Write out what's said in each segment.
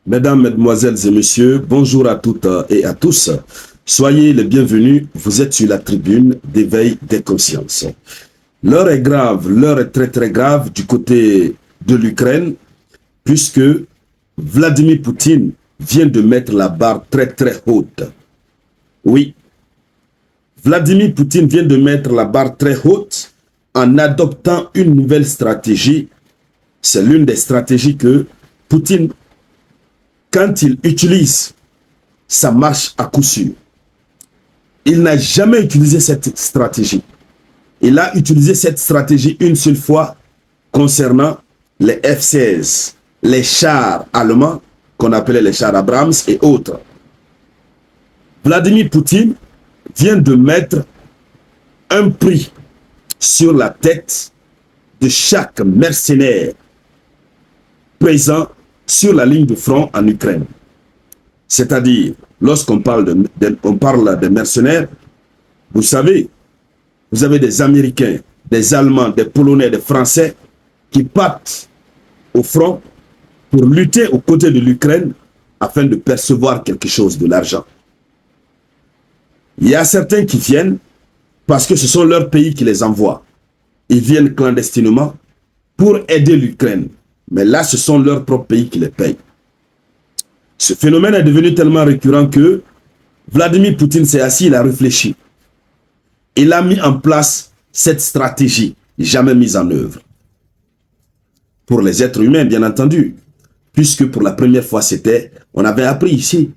Mesdames, Mesdemoiselles et Messieurs, bonjour à toutes et à tous. Soyez les bienvenus, vous êtes sur la tribune d'éveil des consciences. L'heure est grave, l'heure est très grave du côté de l'Ukraine, puisque Vladimir Poutine vient de mettre la barre très haute. Oui, Vladimir Poutine vient de mettre la barre très haute en adoptant une nouvelle stratégie. C'est l'une des stratégies que Poutine, quand il utilise, ça marche à coup sûr. Il n'a jamais utilisé cette stratégie. Il a utilisé cette stratégie une seule fois concernant les F-16, les chars allemands qu'on appelait les chars Abrams et autres. Vladimir Poutine vient de mettre un prix sur la tête de chaque mercenaire présent sur la ligne de front en Ukraine. C'est-à-dire, lorsqu'on parle de mercenaires, vous savez, vous avez des Américains, des Allemands, des Polonais, des Français qui partent au front pour lutter aux côtés de l'Ukraine afin de percevoir quelque chose, de l'argent. Il y a certains qui viennent parce que ce sont leurs pays qui les envoient. Ils viennent clandestinement pour aider l'Ukraine. Mais là, ce sont leurs propres pays qui les payent. Ce phénomène est devenu tellement récurrent que Vladimir Poutine s'est assis, il a réfléchi. Il a mis en place cette stratégie, jamais mise en œuvre. Pour les êtres humains, bien entendu. Puisque pour la première fois, on avait appris ici.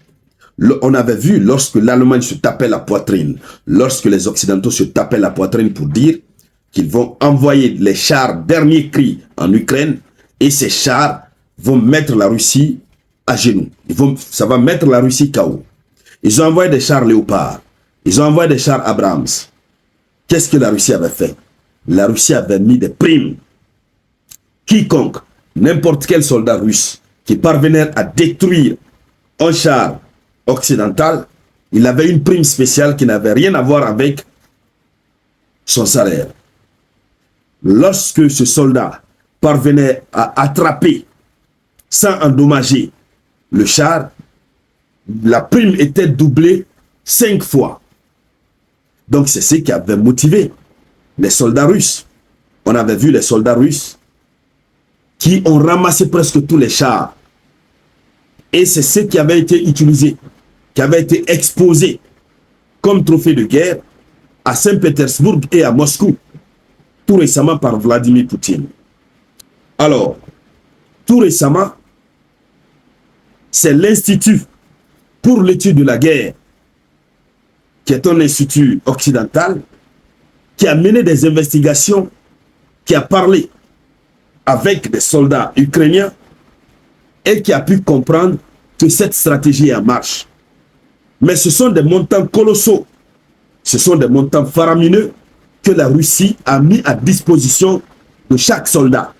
On avait vu lorsque l'Allemagne se tapait la poitrine, lorsque les Occidentaux se tapaient la poitrine pour dire qu'ils vont envoyer les chars dernier cri en Ukraine et ces chars vont mettre la Russie à genoux. Ça va mettre la Russie KO. Ils ont envoyé des chars Léopard. Ils ont envoyé des chars Abrams. Qu'est-ce que la Russie avait fait? La Russie avait mis des primes. Quiconque, n'importe quel soldat russe qui parvenait à détruire un char occidental, il avait une prime spéciale qui n'avait rien à voir avec son salaire. Lorsque ce soldat parvenait à attraper sans endommager le char, la prime était doublée 5 fois. Donc c'est ce qui avait motivé les soldats russes. On avait vu les soldats russes qui ont ramassé presque tous les chars. Et c'est ce qui avait été utilisé, qui avait été exposé comme trophée de guerre à Saint-Pétersbourg et à Moscou, tout récemment par Vladimir Poutine. Alors, tout récemment, c'est l'Institut pour l'étude de la guerre, qui est un institut occidental, qui a mené des investigations, qui a parlé avec des soldats ukrainiens et qui a pu comprendre que cette stratégie est en marche. Mais ce sont des montants colossaux, ce sont des montants faramineux que la Russie a mis à disposition de chaque soldat.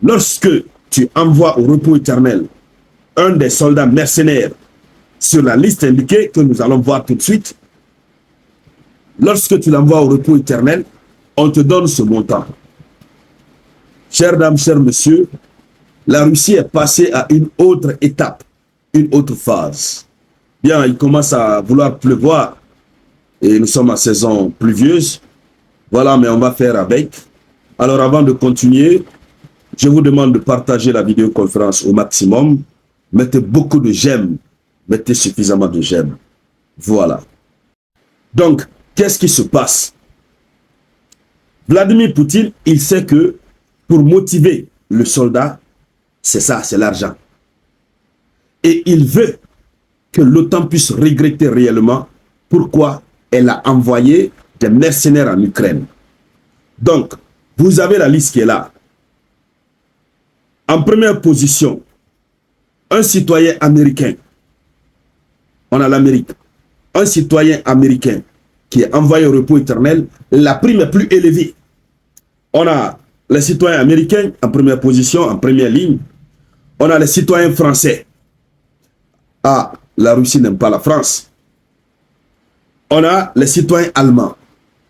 Lorsque tu envoies au repos éternel un des soldats mercenaires sur la liste indiquée, que nous allons voir tout de suite, lorsque tu l'envoies au repos éternel, on te donne ce montant. Chères dames, chers messieurs, la Russie est passée à une autre étape, une autre phase. Bien, il commence à vouloir pleuvoir et nous sommes en saison pluvieuse. Voilà, mais on va faire avec. Alors avant de continuer, je vous demande de partager la vidéoconférence au maximum. Mettez beaucoup de j'aime, mettez suffisamment de j'aime. Voilà. Donc, qu'est-ce qui se passe? Vladimir Poutine, il sait que pour motiver le soldat, c'est ça, c'est l'argent. Et il veut que l'OTAN puisse regretter réellement pourquoi elle a envoyé des mercenaires en Ukraine. Donc, vous avez la liste qui est là. En première position, un citoyen américain. On a l'Amérique. Un citoyen américain qui est envoyé au repos éternel, la prime est plus élevée. On a les citoyens américains en première position, en première ligne. On a les citoyens français. Ah, la Russie n'aime pas la France. On a les citoyens allemands.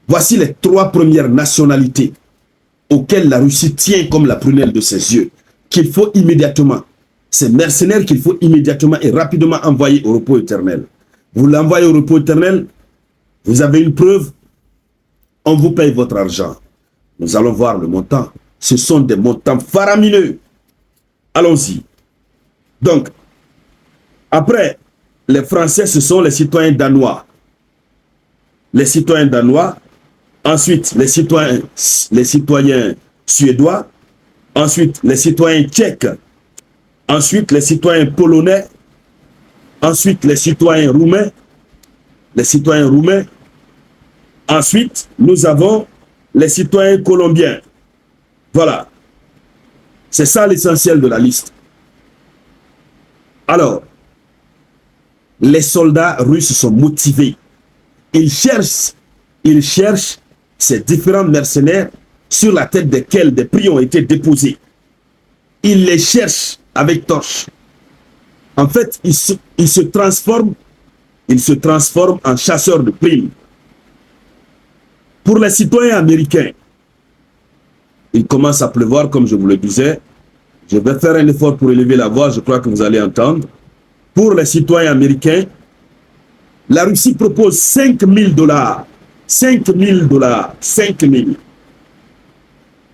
Voici les 3 premières nationalités auxquelles la Russie tient comme la prunelle de ses yeux, qu'il faut immédiatement ces mercenaires qu'il faut immédiatement et rapidement envoyer au repos éternel. Vous l'envoyez au repos éternel, vous avez une preuve, on vous paye votre argent. Nous allons voir le montant. Ce sont des montants faramineux. Allons-y. Donc, après, les Français, ce sont les citoyens danois. Les citoyens danois. Ensuite, les citoyens suédois. Ensuite, les citoyens tchèques. Ensuite, les citoyens polonais. Ensuite, les citoyens roumains. Les citoyens roumains. Ensuite, nous avons les citoyens colombiens. Voilà. C'est ça l'essentiel de la liste. Alors, les soldats russes sont motivés. Ils cherchent ces différents mercenaires sur la tête desquels des prix ont été déposés. Ils les cherchent avec torche. En fait, ils se transforment en chasseurs de primes. Pour les citoyens américains, il commence à pleuvoir, comme je vous le disais. Je vais faire un effort pour élever la voix, je crois que vous allez entendre. Pour les citoyens américains, la Russie propose 5 000 $. 5 000 $. 5 000.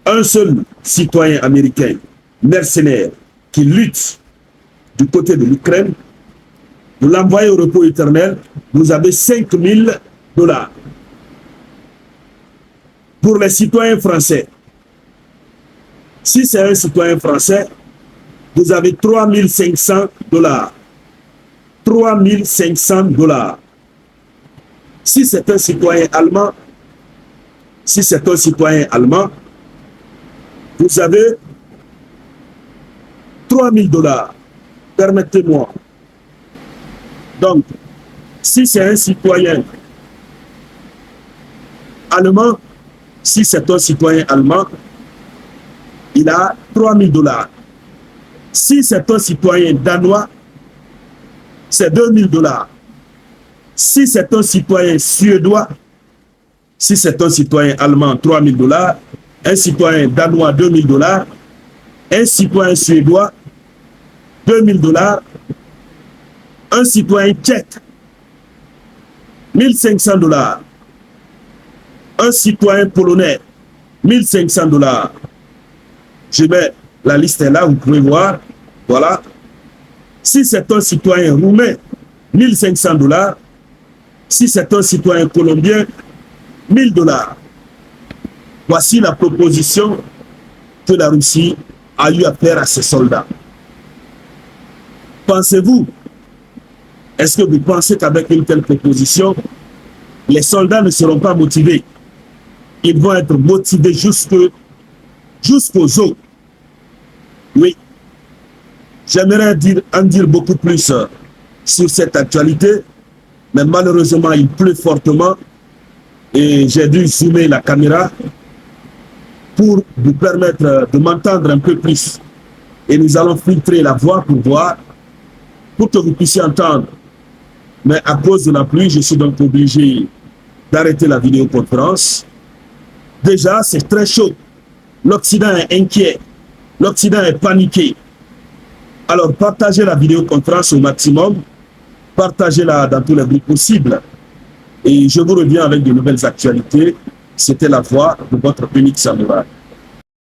Un seul citoyen américain, mercenaire, qui lutte du côté de l'Ukraine, vous l'envoyez au repos éternel, vous avez 5 000 $. Pour les citoyens français, si c'est un citoyen français, vous avez 3 500 $. 3 500 $. Si c'est un citoyen allemand, vous avez 3 000 $. Permettez-moi. Donc, si c'est un citoyen allemand, il a 3 000 $. Si c'est un citoyen danois, c'est 2 000 $. Si c'est un citoyen suédois, si c'est un citoyen allemand, 3 000 $, un citoyen danois, 2 000 $, un citoyen suédois, 2 000 $, un citoyen tchèque, 1 500 $, un citoyen polonais, 1 500 $. Je mets la liste est là, vous pouvez voir. Voilà. Si c'est un citoyen roumain, 1 500 $. Si c'est un citoyen colombien, 1 000 $. Voici la proposition que la Russie a eu à faire à ses soldats. Pensez-vous, est-ce que vous pensez qu'avec une telle proposition, les soldats ne seront pas motivés? Ils vont être motivés jusqu'aux os. Oui. J'aimerais en dire beaucoup plus sur cette actualité, mais malheureusement, il pleut fortement et j'ai dû zoomer la caméra pour vous permettre de m'entendre un peu plus. Et nous allons filtrer la voix pour voir, pour que vous puissiez entendre. Mais à cause de la pluie, je suis donc obligé d'arrêter la vidéoconférence. Déjà, c'est très chaud. L'Occident est inquiet. L'Occident est paniqué. Alors, partagez la vidéoconférence au maximum. Partagez-la dans tous les groupes possibles. Et je vous reviens avec de nouvelles actualités. C'était la voix de votre unique samouraï.